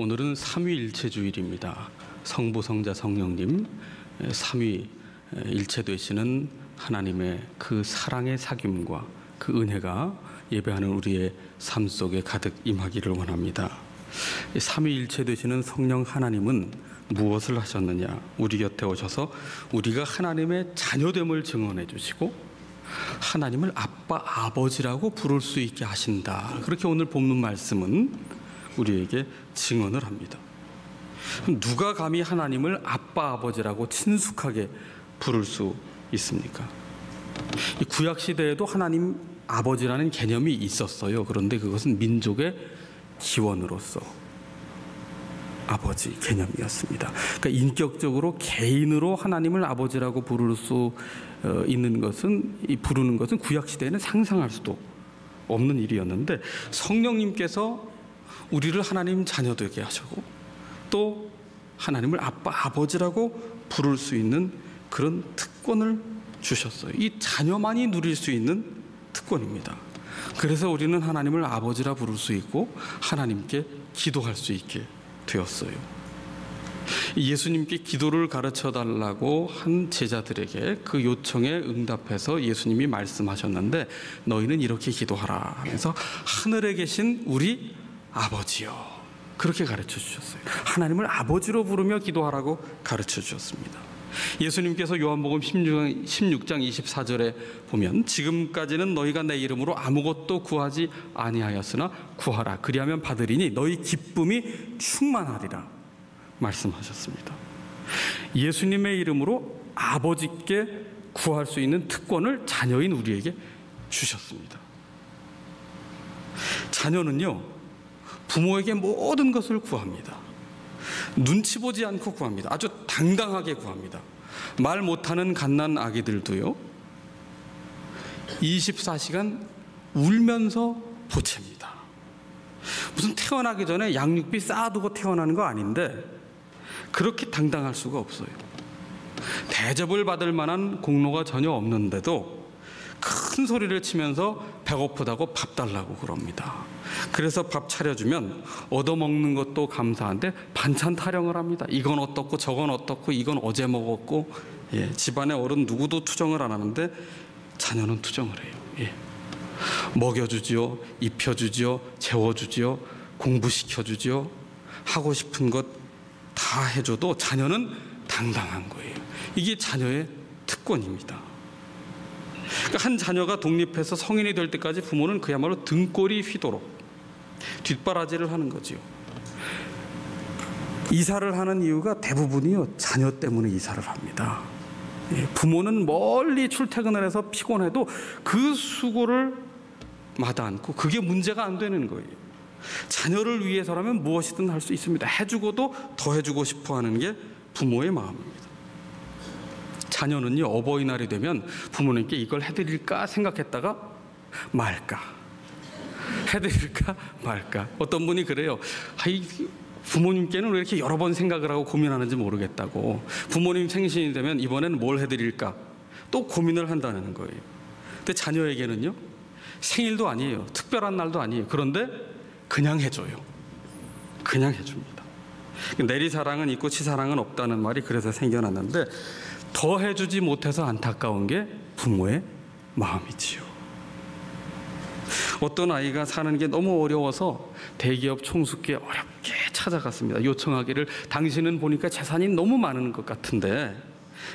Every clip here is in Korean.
오늘은 삼위일체주일입니다. 성부, 성자, 성령님 삼위일체 되시는 하나님의 그 사랑의 사귐과 그 은혜가 예배하는 우리의 삶 속에 가득 임하기를 원합니다. 삼위일체 되시는 성령 하나님은 무엇을 하셨느냐? 우리 곁에 오셔서 우리가 하나님의 자녀됨을 증언해 주시고 하나님을 아빠, 아버지라고 부를 수 있게 하신다. 그렇게 오늘 본문 말씀은 우리에게 증언을 합니다. 누가 감히 하나님을 아빠, 아버지라고 친숙하게 부를 수 있습니까? 이 구약 시대에도 하나님 아버지라는 개념이 있었어요. 그런데 그것은 민족의 기원으로서 아버지 개념이었습니다. 그러니까 인격적으로 개인으로 하나님을 아버지라고 부를 수 있는 것은, 부르는 것은 구약 시대에는 상상할 수도 없는 일이었는데, 성령님께서 우리를 하나님 자녀 되게 하시고 또 하나님을 아빠, 아버지라고 부를 수 있는 그런 특권을 주셨어요. 이 자녀만이 누릴 수 있는 특권입니다. 그래서 우리는 하나님을 아버지라 부를 수 있고 하나님께 기도할 수 있게 되었어요. 예수님께 기도를 가르쳐 달라고 한 제자들에게 그 요청에 응답해서 예수님이 말씀하셨는데, 너희는 이렇게 기도하라 하면서 하늘에 계신 우리 아버지요, 그렇게 가르쳐 주셨어요. 하나님을 아버지로 부르며 기도하라고 가르쳐 주셨습니다. 예수님께서 요한복음 16장 24절에 보면, 지금까지는 너희가 내 이름으로 아무것도 구하지 아니하였으나 구하라, 그리하면 받으리니 너희 기쁨이 충만하리라 말씀하셨습니다. 예수님의 이름으로 아버지께 구할 수 있는 특권을 자녀인 우리에게 주셨습니다. 자녀는요, 부모에게 모든 것을 구합니다. 눈치 보지 않고 구합니다. 아주 당당하게 구합니다. 말 못하는 갓난 아기들도요, 24시간 울면서 보챕니다. 무슨 태어나기 전에 양육비 쌓아두고 태어나는 거 아닌데 그렇게 당당할 수가 없어요. 대접을 받을 만한 공로가 전혀 없는데도 큰 소리를 치면서 배고프다고 밥 달라고 그럽니다. 그래서 밥 차려주면 얻어먹는 것도 감사한데 반찬 타령을 합니다. 이건 어떻고 저건 어떻고 이건 어제 먹었고, 집안의 어른 누구도 투정을 안 하는데 자녀는 투정을 해요. 먹여주지요, 입혀주지요, 재워주지요, 공부시켜주지요, 하고 싶은 것 다 해줘도 자녀는 당당한 거예요. 이게 자녀의 특권입니다. 그러니까 한 자녀가 독립해서 성인이 될 때까지 부모는 그야말로 등골이 휘도록 뒷바라지를 하는 거지요. 이사를 하는 이유가 대부분이요, 자녀 때문에 이사를 합니다. 부모는 멀리 출퇴근을 해서 피곤해도 그 수고를 마다 않고 그게 문제가 안 되는 거예요. 자녀를 위해서라면 무엇이든 할 수 있습니다. 해주고도 더 해주고 싶어 하는 게 부모의 마음입니다. 자녀는요, 어버이날이 되면 부모님께 이걸 해드릴까 생각했다가 말까, 해드릴까 말까. 어떤 분이 그래요. 부모님께는 왜 이렇게 여러 번 생각을 하고 고민하는지 모르겠다고. 부모님 생신이 되면 이번엔 뭘 해드릴까 또 고민을 한다는 거예요. 근데 자녀에게는요, 생일도 아니에요, 특별한 날도 아니에요. 그런데 그냥 해줘요. 그냥 해줍니다. 내리사랑은 있고 치사랑은 없다는 말이 그래서 생겨났는데, 더 해주지 못해서 안타까운 게 부모의 마음이지요. 어떤 아이가 사는 게 너무 어려워서 대기업 총수께 어렵게 찾아갔습니다. 요청하기를, 당신은 보니까 재산이 너무 많은 것 같은데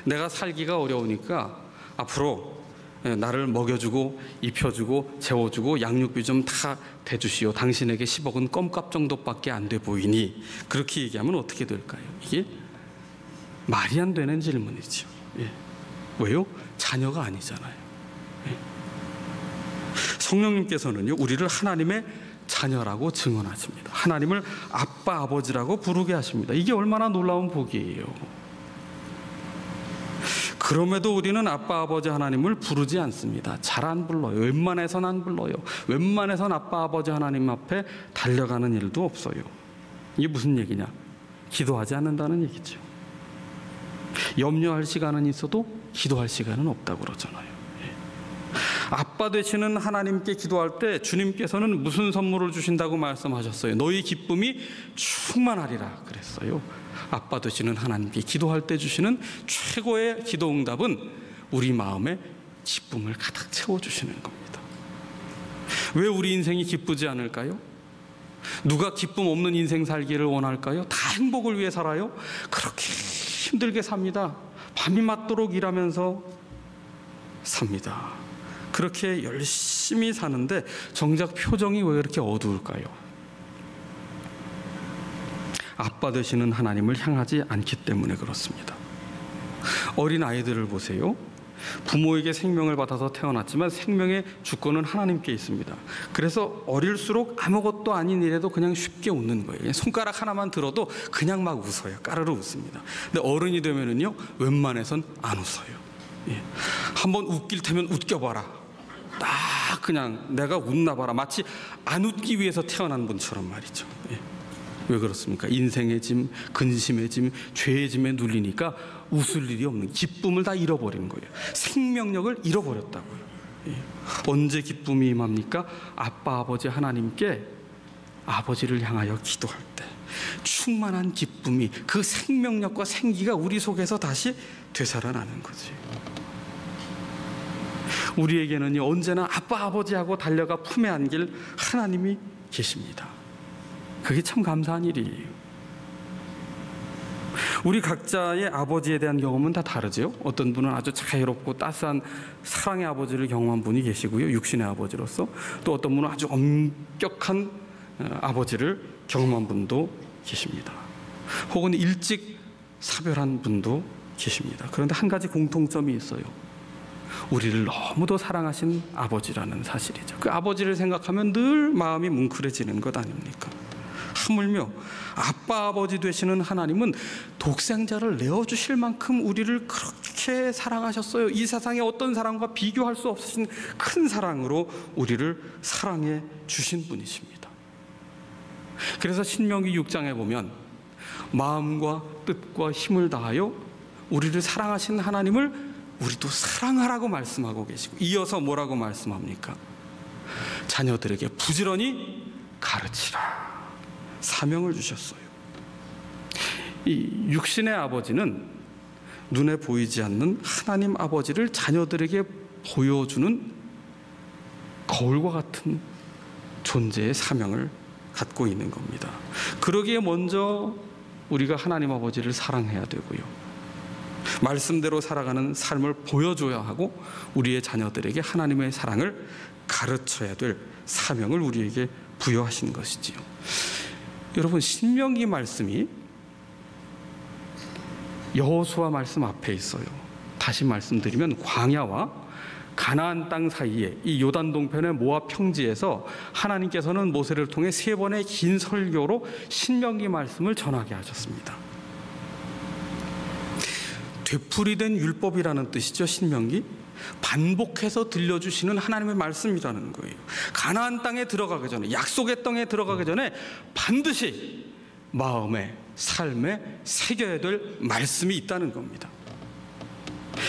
내가 살기가 어려우니까 앞으로 나를 먹여주고 입혀주고 재워주고 양육비 좀 다 대주시오. 당신에게 10억은 껌값 정도밖에 안 돼 보이니. 그렇게 얘기하면 어떻게 될까요? 이게 말이 안 되는 질문이죠. 왜요? 자녀가 아니잖아요. 성령님께서는요, 우리를 하나님의 자녀라고 증언하십니다. 하나님을 아빠, 아버지라고 부르게 하십니다. 이게 얼마나 놀라운 복이에요. 그럼에도 우리는 아빠, 아버지 하나님을 부르지 않습니다. 잘 안 불러요. 웬만해선 안 불러요. 웬만해선 아빠, 아버지 하나님 앞에 달려가는 일도 없어요. 이게 무슨 얘기냐? 기도하지 않는다는 얘기죠. 염려할 시간은 있어도 기도할 시간은 없다고 그러잖아요. 아빠 되시는 하나님께 기도할 때 주님께서는 무슨 선물을 주신다고 말씀하셨어요? 너희 기쁨이 충만하리라 그랬어요. 아빠 되시는 하나님께 기도할 때 주시는 최고의 기도 응답은 우리 마음에 기쁨을 가득 채워주시는 겁니다. 왜 우리 인생이 기쁘지 않을까요? 누가 기쁨 없는 인생 살기를 원할까요? 다 행복을 위해 살아요? 그렇게 힘들게 삽니다. 밤이 맞도록 일하면서 삽니다. 그렇게 열심히 사는데 정작 표정이 왜 그렇게 어두울까요? 아빠 되시는 하나님을 향하지 않기 때문에 그렇습니다. 어린 아이들을 보세요. 부모에게 생명을 받아서 태어났지만 생명의 주권은 하나님께 있습니다. 그래서 어릴수록 아무것도 아닌 일에도 그냥 쉽게 웃는 거예요. 손가락 하나만 들어도 그냥 막 웃어요. 까르르 웃습니다. 근데 어른이 되면은요, 웬만해선 안 웃어요. 예. 한번 웃길 테면 웃겨봐라. 딱 그냥 내가 웃나 봐라. 마치 안 웃기 위해서 태어난 분처럼 말이죠. 예. 왜 그렇습니까? 인생의 짐, 근심의 짐, 죄의 짐에 눌리니까 웃을 일이 없는, 기쁨을 다 잃어버린 거예요. 생명력을 잃어버렸다고요. 예. 언제 기쁨이 임합니까? 아빠, 아버지 하나님께 아버지를 향하여 기도할 때 충만한 기쁨이, 그 생명력과 생기가 우리 속에서 다시 되살아나는 거지. 우리에게는요, 언제나 아빠, 아버지하고 달려가 품에 안길 하나님이 계십니다. 그게 참 감사한 일이에요. 우리 각자의 아버지에 대한 경험은 다 다르죠. 어떤 분은 아주 자유롭고 따스한 사랑의 아버지를 경험한 분이 계시고요, 육신의 아버지로서. 또 어떤 분은 아주 엄격한 아버지를 경험한 분도 계십니다. 혹은 일찍 사별한 분도 계십니다. 그런데 한 가지 공통점이 있어요. 우리를 너무도 사랑하신 아버지라는 사실이죠. 그 아버지를 생각하면 늘 마음이 뭉클해지는 것 아닙니까? 하물며 아빠, 아버지 되시는 하나님은 독생자를 내어주실 만큼 우리를 그렇게 사랑하셨어요. 이 세상의 어떤 사랑과 비교할 수 없으신 큰 사랑으로 우리를 사랑해 주신 분이십니다. 그래서 신명기 6장에 보면 마음과 뜻과 힘을 다하여 우리를 사랑하신 하나님을 우리도 사랑하라고 말씀하고 계시고, 이어서 뭐라고 말씀합니까? 자녀들에게 부지런히 가르치라 사명을 주셨어요. 이 육신의 아버지는 눈에 보이지 않는 하나님 아버지를 자녀들에게 보여주는 거울과 같은 존재의 사명을 갖고 있는 겁니다. 그러기에 먼저 우리가 하나님 아버지를 사랑해야 되고요, 말씀대로 살아가는 삶을 보여줘야 하고, 우리의 자녀들에게 하나님의 사랑을 가르쳐야 될 사명을 우리에게 부여하신 것이지요. 여러분, 신명기 말씀이 여호수아 말씀 앞에 있어요. 다시 말씀드리면 광야와 가나안 땅 사이에 이 요단 동편의 모압 평지에서 하나님께서는 모세를 통해 3번의 긴 설교로 신명기 말씀을 전하게 하셨습니다. 되풀이된 율법이라는 뜻이죠. 신명기, 반복해서 들려주시는 하나님의 말씀이라는 거예요. 가나안 땅에 들어가기 전에, 약속의 땅에 들어가기 전에 반드시 마음에, 삶에 새겨야 될 말씀이 있다는 겁니다.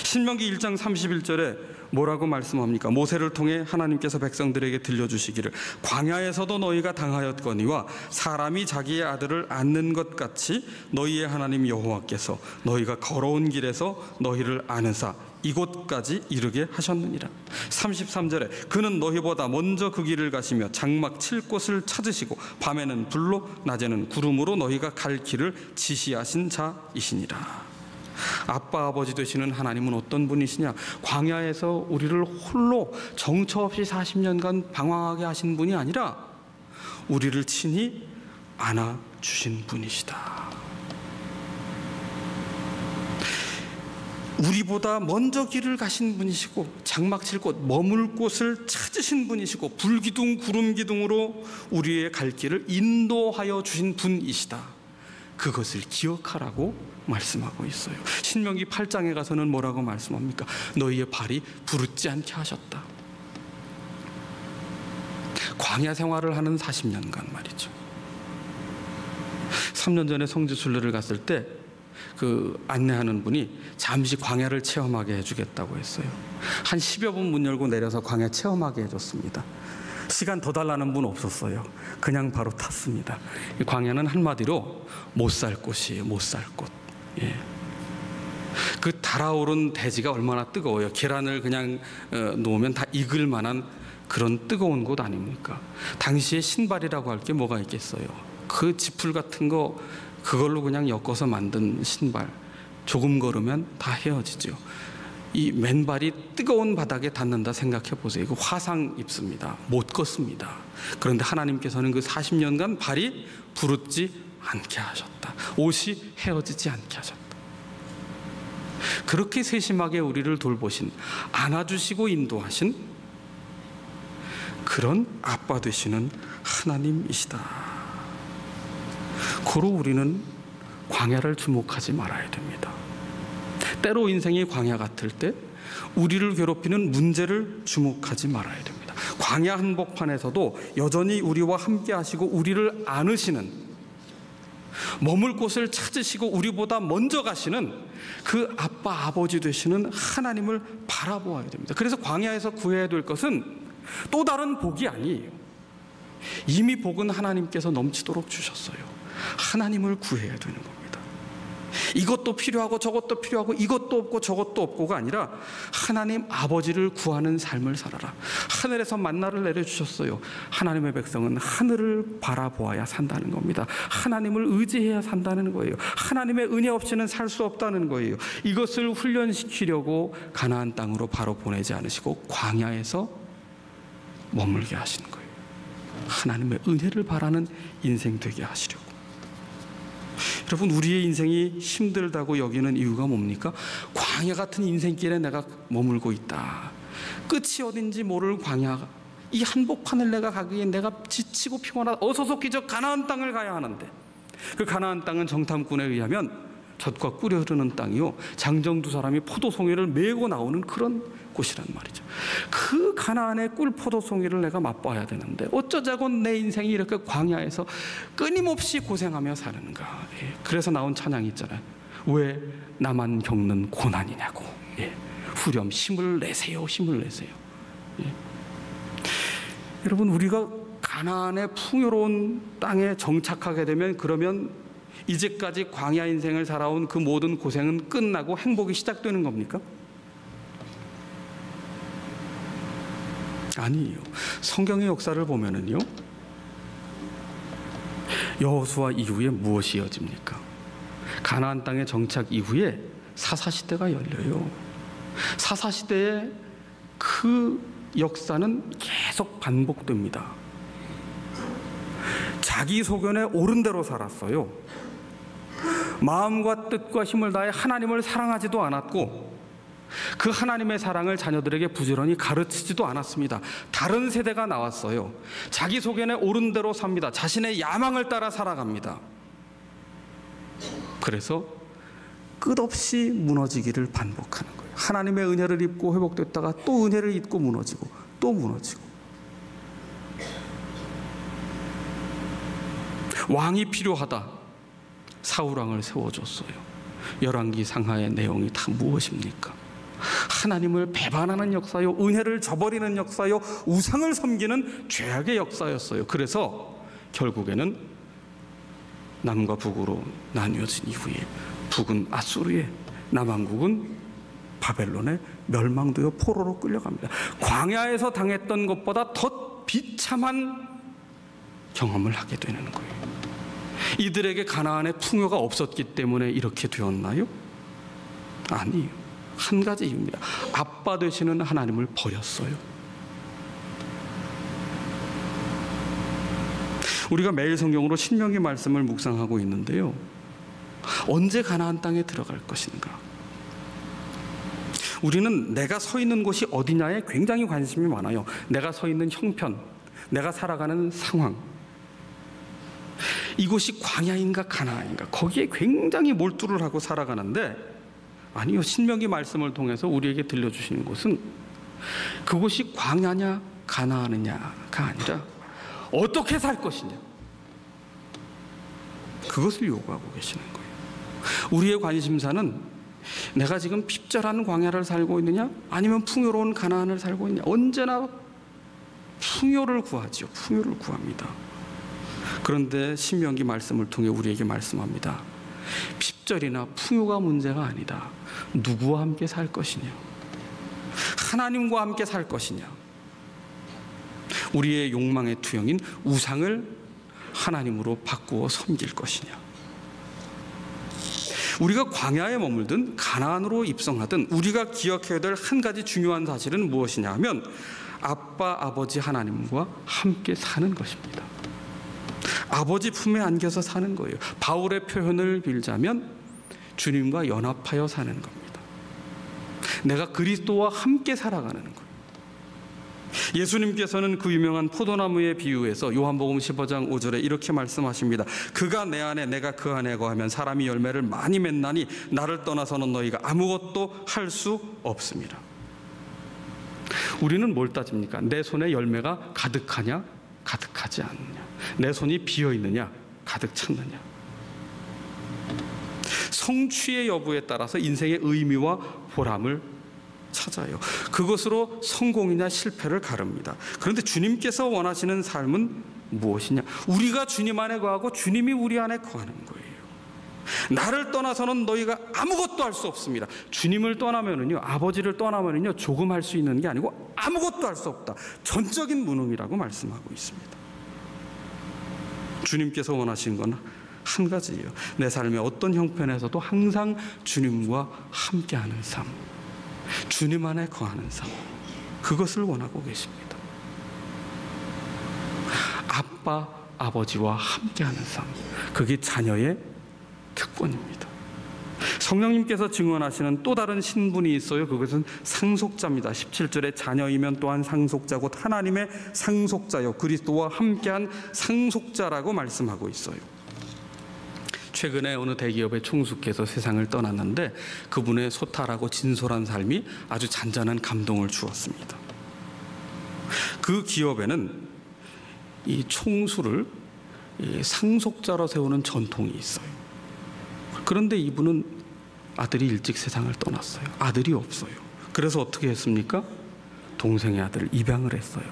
신명기 1장 31절에 뭐라고 말씀합니까? 모세를 통해 하나님께서 백성들에게 들려주시기를, 광야에서도 너희가 당하였거니와 사람이 자기의 아들을 안는 것 같이 너희의 하나님 여호와께서 너희가 걸어온 길에서 너희를 아느사 이곳까지 이르게 하셨느니라. 33절에 그는 너희보다 먼저 그 길을 가시며 장막 칠 곳을 찾으시고 밤에는 불로 낮에는 구름으로 너희가 갈 길을 지시하신 자이시니라. 아빠, 아버지 되시는 하나님은 어떤 분이시냐? 광야에서 우리를 홀로 정처 없이 40년간 방황하게 하신 분이 아니라 우리를 친히 안아주신 분이시다. 우리보다 먼저 길을 가신 분이시고, 장막 칠 곳, 머물 곳을 찾으신 분이시고, 불기둥 구름기둥으로 우리의 갈 길을 인도하여 주신 분이시다. 그것을 기억하라고 말씀하고 있어요. 신명기 8장에 가서는 뭐라고 말씀합니까? 너희의 발이 부르지 않게 하셨다. 광야 생활을 하는 40년간 말이죠. 3년 전에 성지순례를 갔을 때 그 안내하는 분이 잠시 광야를 체험하게 해주겠다고 했어요. 한 10여 분 문 열고 내려서 광야 체험하게 해줬습니다. 시간 더 달라는 분 없었어요. 그냥 바로 탔습니다. 광야는 한마디로 못 살 곳이에요. 못 살 곳. 예. 그 달아오른 대지가 얼마나 뜨거워요. 계란을 그냥 놓으면 다 익을 만한 그런 뜨거운 곳 아닙니까? 당시에 신발이라고 할 게 뭐가 있겠어요. 그 지풀 같은 거 그걸로 그냥 엮어서 만든 신발, 조금 걸으면 다 헤어지죠. 이 맨발이 뜨거운 바닥에 닿는다 생각해 보세요. 그 화상 입습니다. 못 걷습니다. 그런데 하나님께서는 그 40년간 발이 부르지 않게 하셨다. 옷이 헤어지지 않게 하셨다. 그렇게 세심하게 우리를 돌보신, 안아주시고 인도하신 그런 아빠 되시는 하나님이시다. 고로 우리는 광야를 주목하지 말아야 됩니다. 때로 인생이 광야 같을 때 우리를 괴롭히는 문제를 주목하지 말아야 됩니다. 광야 한복판에서도 여전히 우리와 함께 하시고 우리를 안으시는, 머물 곳을 찾으시고 우리보다 먼저 가시는 그 아빠 아버지 되시는 하나님을 바라보아야 됩니다. 그래서 광야에서 구해야 될 것은 또 다른 복이 아니에요. 이미 복은 하나님께서 넘치도록 주셨어요. 하나님을 구해야 되는 겁니다. 이것도 필요하고 저것도 필요하고 이것도 없고 저것도 없고가 아니라 하나님 아버지를 구하는 삶을 살아라. 하늘에서 만나를 내려주셨어요. 하나님의 백성은 하늘을 바라보아야 산다는 겁니다. 하나님을 의지해야 산다는 거예요. 하나님의 은혜 없이는 살 수 없다는 거예요. 이것을 훈련시키려고 가나안 땅으로 바로 보내지 않으시고 광야에서 머물게 하시는 거예요. 하나님의 은혜를 바라는 인생 되게 하시려고. 여러분, 우리의 인생이 힘들다고 여기는 이유가 뭡니까? 광야 같은 인생길에 내가 머물고 있다. 끝이 어딘지 모를 광야, 이 한복판을 내가 가기에 내가 지치고 피곤하다. 어서 속히 저 가나안 땅을 가야 하는데, 그 가나안 땅은 정탐꾼에 의하면 젖과 꿀이 흐르는 땅이요, 장정 두 사람이 포도송이를 메고 나오는 그런 곳이란 말이죠. 그 가나안의 꿀 포도송이를 내가 맛봐야 되는데 어쩌자고 내 인생이 이렇게 광야에서 끊임없이 고생하며 사는가. 예. 그래서 나온 찬양이 있잖아요. 왜 나만 겪는 고난이냐고. 예. 후렴 힘을 내세요, 힘을 내세요. 예. 여러분, 우리가 가나안의 풍요로운 땅에 정착하게 되면, 그러면 이제까지 광야 인생을 살아온 그 모든 고생은 끝나고 행복이 시작되는 겁니까? 아니에요. 성경의 역사를 보면은요, 여호수아 이후에 무엇이 이어집니까? 가나안 땅의 정착 이후에 사사시대가 열려요. 사사시대의 그 역사는 계속 반복됩니다. 자기 소견에 옳은 대로 살았어요. 마음과 뜻과 힘을 다해 하나님을 사랑하지도 않았고, 그 하나님의 사랑을 자녀들에게 부지런히 가르치지도 않았습니다. 다른 세대가 나왔어요. 자기 소견에 옳은 대로 삽니다. 자신의 야망을 따라 살아갑니다. 그래서 끝없이 무너지기를 반복하는 거예요. 하나님의 은혜를 입고 회복됐다가 또 은혜를 입고 무너지고 또 무너지고. 왕이 필요하다. 사울왕을 세워줬어요. 열왕기 상하의 내용이 다 무엇입니까? 하나님을 배반하는 역사요, 은혜를 저버리는 역사요, 우상을 섬기는 죄악의 역사였어요. 그래서 결국에는 남과 북으로 나뉘어진 이후에 북은 아수르에, 남왕국은 바벨론에 멸망되어 포로로 끌려갑니다. 광야에서 당했던 것보다 더 비참한 경험을 하게 되는 거예요. 이들에게 가나안의 풍요가 없었기 때문에 이렇게 되었나요? 아니에요. 한 가지 이유입니다. 아빠 되시는 하나님을 버렸어요. 우리가 매일 성경으로 신명기 말씀을 묵상하고 있는데요, 언제 가나안 땅에 들어갈 것인가? 우리는 내가 서 있는 곳이 어디냐에 굉장히 관심이 많아요. 내가 서 있는 형편, 내가 살아가는 상황, 이곳이 광야인가 가나안인가, 거기에 굉장히 몰두를 하고 살아가는데, 아니요, 신명기 말씀을 통해서 우리에게 들려주시는 것은 그곳이 광야냐 가나안이냐가 아니라 어떻게 살 것이냐, 그것을 요구하고 계시는 거예요. 우리의 관심사는 내가 지금 핍절한 광야를 살고 있느냐 아니면 풍요로운 가나안을 살고 있느냐. 언제나 풍요를 구하죠. 풍요를 구합니다. 그런데 신명기 말씀을 통해 우리에게 말씀합니다. 핍절이나 풍요가 문제가 아니다. 누구와 함께 살 것이냐, 하나님과 함께 살 것이냐. 우리의 욕망의 투영인 우상을 하나님으로 바꾸어 섬길 것이냐. 우리가 광야에 머물든 가나안으로 입성하든 우리가 기억해야 될 한 가지 중요한 사실은 무엇이냐 하면 아빠 아버지 하나님과 함께 사는 것입니다. 아버지 품에 안겨서 사는 거예요. 바울의 표현을 빌자면 주님과 연합하여 사는 겁니다. 내가 그리스도와 함께 살아가는 거예요. 예수님께서는 그 유명한 포도나무의 비유에서 요한복음 15장 5절에 이렇게 말씀하십니다. 그가 내 안에 내가 그 안에 거하면 사람이 열매를 많이 맺나니 나를 떠나서는 너희가 아무것도 할 수 없습니다. 우리는 뭘 따집니까? 내 손에 열매가 가득하냐 가득하지 않느냐, 내 손이 비어있느냐 가득 찼느냐. 성취의 여부에 따라서 인생의 의미와 보람을 찾아요. 그것으로 성공이냐 실패를 가릅니다. 그런데 주님께서 원하시는 삶은 무엇이냐? 우리가 주님 안에 거하고 주님이 우리 안에 거하는 거예요. 나를 떠나서는 너희가 아무것도 할 수 없습니다. 주님을 떠나면은요, 아버지를 떠나면은요, 조금 할 수 있는 게 아니고 아무것도 할 수 없다. 전적인 무능이라고 말씀하고 있습니다. 주님께서 원하시는 건 한 가지예요. 내 삶의 어떤 형편에서도 항상 주님과 함께하는 삶, 주님 안에 거하는 삶, 그것을 원하고 계십니다. 아빠, 아버지와 함께하는 삶, 그게 자녀의 특권입니다. 성령님께서 증언하시는 또 다른 신분이 있어요. 그것은 상속자입니다. 17절에 자녀이면 또한 상속자 곧 하나님의 상속자요 그리스도와 함께한 상속자라고 말씀하고 있어요. 최근에 어느 대기업의 총수께서 세상을 떠났는데 그분의 소탈하고 진솔한 삶이 아주 잔잔한 감동을 주었습니다. 그 기업에는 이 총수를 상속자로 세우는 전통이 있어요. 그런데 이분은 아들이 일찍 세상을 떠났어요. 아들이 없어요. 그래서 어떻게 했습니까? 동생의 아들을 입양을 했어요.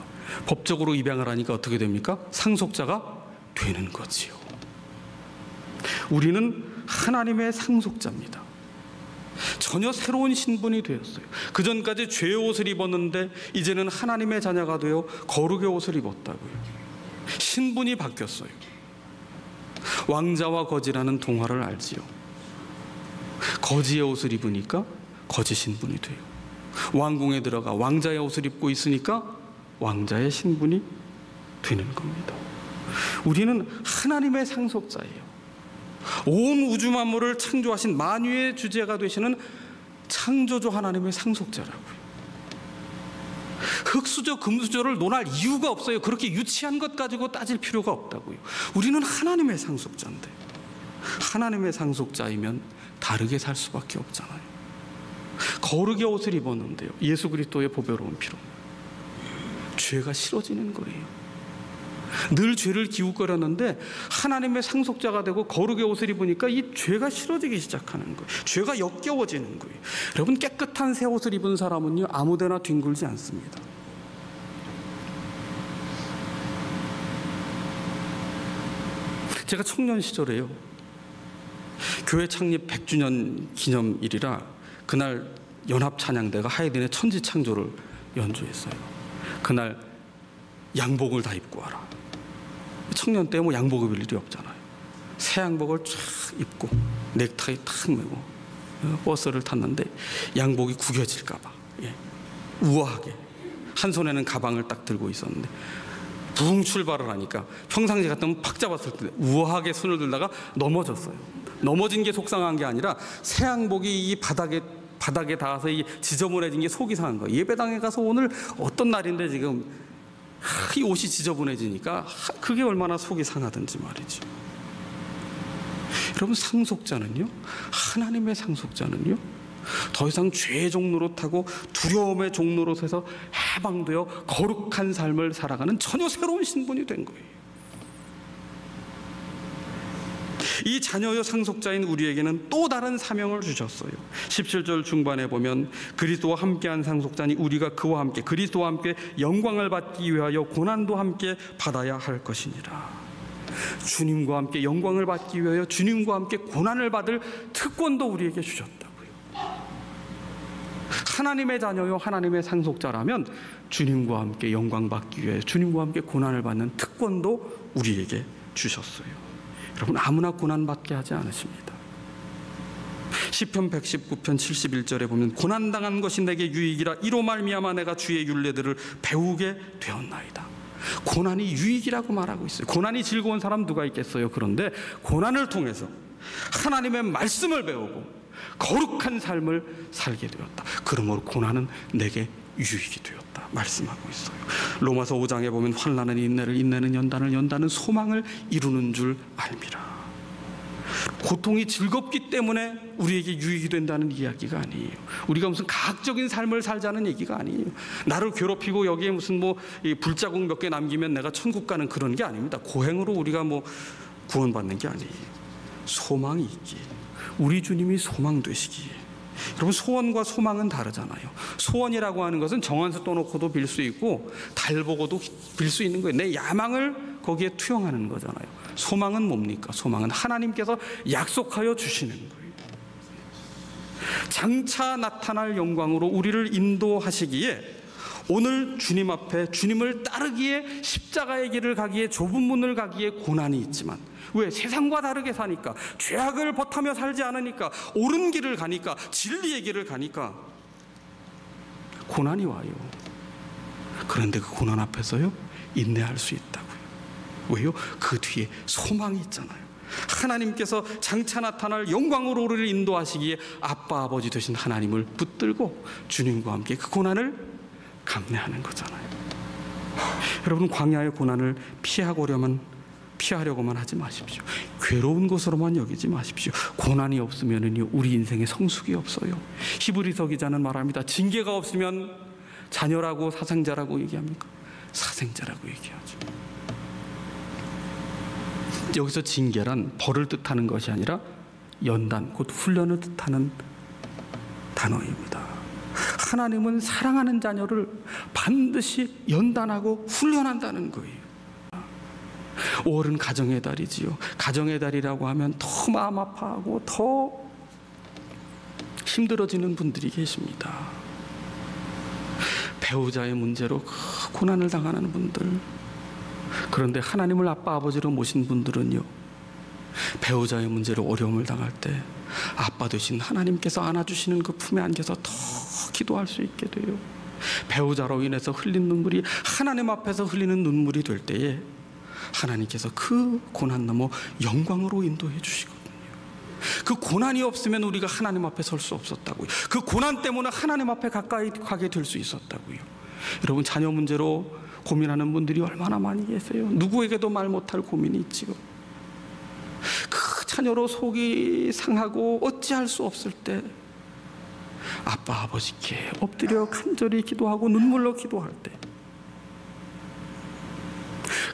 법적으로 입양을 하니까 어떻게 됩니까? 상속자가 되는 거지요. 우리는 하나님의 상속자입니다. 전혀 새로운 신분이 되었어요. 그전까지 죄의 옷을 입었는데 이제는 하나님의 자녀가 되어 거룩의 옷을 입었다고요. 신분이 바뀌었어요. 왕자와 거지라는 동화를 알지요. 거지의 옷을 입으니까 거지 신분이 돼요. 왕궁에 들어가 왕자의 옷을 입고 있으니까 왕자의 신분이 되는 겁니다. 우리는 하나님의 상속자예요. 온 우주 만물을 창조하신 만유의 주제가 되시는 창조주 하나님의 상속자라고요. 흙수저, 금수저를 논할 이유가 없어요. 그렇게 유치한 것 가지고 따질 필요가 없다고요. 우리는 하나님의 상속자인데, 하나님의 상속자이면 다르게 살 수밖에 없잖아요. 거룩의 옷을 입었는데요, 예수 그리스도의 보배로운 피로 죄가 싫어지는 거예요. 늘 죄를 기웃거렸는데 하나님의 상속자가 되고 거룩의 옷을 입으니까 이 죄가 싫어지기 시작하는 거예요. 죄가 역겨워지는 거예요. 여러분, 깨끗한 새 옷을 입은 사람은요, 아무데나 뒹굴지 않습니다. 제가 청년 시절에요, 교회 창립 100주년 기념일이라 그날 연합찬양대가 하이든의 천지창조를 연주했어요. 그날 양복을 다 입고 와라. 청년 때 뭐 양복 입을 일이 없잖아요. 새 양복을 쫙 입고 넥타이 탁 메고 버스를 탔는데 양복이 구겨질까 봐 우아하게 한 손에는 가방을 딱 들고 있었는데 붕 출발을 하니까 평상시 같으면 팍 잡았을 때 우아하게 손을 들다가 넘어졌어요. 넘어진 게 속상한 게 아니라 새 양복이 이 바닥에 닿아서 이 지저분해진 게 속이 상한 거예요. 예배당에 가서 오늘 어떤 날인데 지금 이 옷이 지저분해지니까 그게 얼마나 속이 상하든지 말이죠. 여러분, 상속자는요, 하나님의 상속자는요, 더 이상 죄의 종노릇하고 두려움의 종노릇에서 해방되어 거룩한 삶을 살아가는 전혀 새로운 신분이 된 거예요. 이 자녀요 상속자인 우리에게는 또 다른 사명을 주셨어요. 17절 중반에 보면 그리스도와 함께한 상속자니 우리가 그와 함께 그리스도와 함께 영광을 받기 위하여 고난도 함께 받아야 할 것이니라. 주님과 함께 영광을 받기 위하여 주님과 함께 고난을 받을 특권도 우리에게 주셨다고요. 하나님의 자녀요 하나님의 상속자라면 주님과 함께 영광 받기 위해 주님과 함께 고난을 받는 특권도 우리에게 주셨어요. 여러분, 아무나 고난 받게 하지 않으십니다. 시편 119편 71절에 보면 고난당한 것이 내게 유익이라 이로 말미암아 내가 주의 율례들을 배우게 되었나이다. 고난이 유익이라고 말하고 있어요. 고난이 즐거운 사람 누가 있겠어요? 그런데 고난을 통해서 하나님의 말씀을 배우고 거룩한 삶을 살게 되었다. 그러므로 고난은 내게 유익이 되었다 말씀하고 있어요. 로마서 5장에 보면 환난은 인내를, 인내는 연단을, 연단은 소망을 이루는 줄 알미라. 고통이 즐겁기 때문에 우리에게 유익이 된다는 이야기가 아니에요. 우리가 무슨 가학적인 삶을 살자는 얘기가 아니에요. 나를 괴롭히고 여기에 무슨 불자국 몇 개 남기면 내가 천국 가는 그런 게 아닙니다. 고행으로 우리가 구원받는 게 아니에요. 소망이 있기에, 우리 주님이 소망 되시기에. 여러분, 소원과 소망은 다르잖아요. 소원이라고 하는 것은 정한수 떠놓고도 빌 수 있고 달 보고도 빌 수 있는 거예요. 내 야망을 거기에 투영하는 거잖아요. 소망은 뭡니까? 소망은 하나님께서 약속하여 주시는 거예요. 장차 나타날 영광으로 우리를 인도하시기에 오늘 주님 앞에 주님을 따르기에 십자가의 길을 가기에 좁은 문을 가기에 고난이 있지만, 왜? 세상과 다르게 사니까, 죄악을 버타며 살지 않으니까, 옳은 길을 가니까, 진리의 길을 가니까 고난이 와요. 그런데 그 고난 앞에서요 인내할 수 있다고요. 왜요? 그 뒤에 소망이 있잖아요. 하나님께서 장차 나타날 영광으로 우리를 인도하시기에 아빠 아버지 되신 하나님을 붙들고 주님과 함께 그 고난을 감내하는 거잖아요. 여러분, 광야의 고난을 피하려고만 하지 마십시오. 괴로운 것으로만 여기지 마십시오. 고난이 없으면은요 우리 인생에 성숙이 없어요. 히브리서 기자는 말합니다. 징계가 없으면 자녀라고 사생자라고 얘기합니까? 사생자라고 얘기하죠. 여기서 징계란 벌을 뜻하는 것이 아니라 연단, 곧 훈련을 뜻하는 단어입니다. 하나님은 사랑하는 자녀를 반드시 연단하고 훈련한다는 거예요. 5월은 가정의 달이지요. 가정의 달이라고 하면 더 마음 아파하고 더 힘들어지는 분들이 계십니다. 배우자의 문제로 고난을 당하는 분들. 그런데 하나님을 아빠 아버지로 모신 분들은요, 배우자의 문제로 어려움을 당할 때 아빠 되신 하나님께서 안아주시는 그 품에 안겨서 더 기도할 수 있게 돼요. 배우자로 인해서 흘린 눈물이 하나님 앞에서 흘리는 눈물이 될 때에 하나님께서 그 고난 넘어 영광으로 인도해 주시거든요. 그 고난이 없으면 우리가 하나님 앞에 설 수 없었다고요. 그 고난 때문에 하나님 앞에 가까이 가게 될 수 있었다고요. 여러분, 자녀 문제로 고민하는 분들이 얼마나 많이 계세요. 누구에게도 말 못할 고민이 있지요. 그 자녀로 속이 상하고 어찌할 수 없을 때 아빠 아버지께 엎드려 간절히 기도하고 눈물로 기도할 때,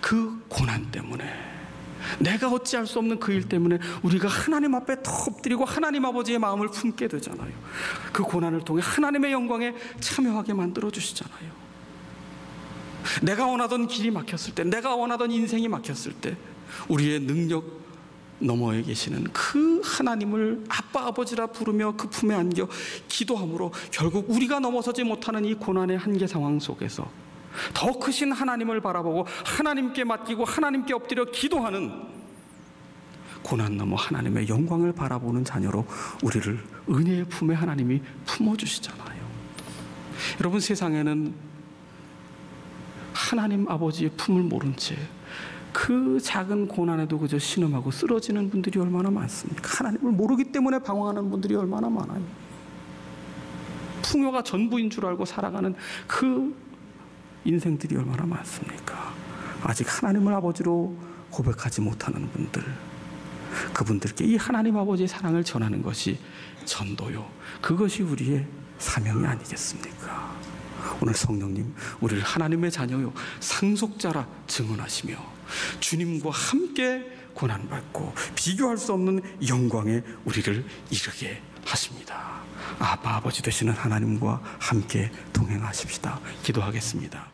그 고난 때문에, 내가 어찌할 수 없는 그 일 때문에 우리가 하나님 앞에 더 엎드리고 하나님 아버지의 마음을 품게 되잖아요. 그 고난을 통해 하나님의 영광에 참여하게 만들어 주시잖아요. 내가 원하던 길이 막혔을 때, 내가 원하던 인생이 막혔을 때 우리의 능력 너머에 계시는 그 하나님을 아빠 아버지라 부르며 그 품에 안겨 기도함으로 결국 우리가 넘어서지 못하는 이 고난의 한계 상황 속에서 더 크신 하나님을 바라보고 하나님께 맡기고 하나님께 엎드려 기도하는, 고난 넘어 하나님의 영광을 바라보는 자녀로 우리를 은혜의 품에 하나님이 품어주시잖아요. 여러분, 세상에는 하나님 아버지의 품을 모른 채 그 작은 고난에도 그저 신음하고 쓰러지는 분들이 얼마나 많습니까? 하나님을 모르기 때문에 방황하는 분들이 얼마나 많아요. 풍요가 전부인 줄 알고 살아가는 그 인생들이 얼마나 많습니까? 아직 하나님을 아버지로 고백하지 못하는 분들, 그분들께 이 하나님 아버지의 사랑을 전하는 것이 전도요, 그것이 우리의 사명이 아니겠습니까? 오늘 성령님, 우리를 하나님의 자녀요 상속자라 증언하시며 주님과 함께 고난받고 비교할 수 없는 영광에 우리를 이르게 하십니다. 아빠 아버지 되시는 하나님과 함께 동행하십시다. 기도하겠습니다.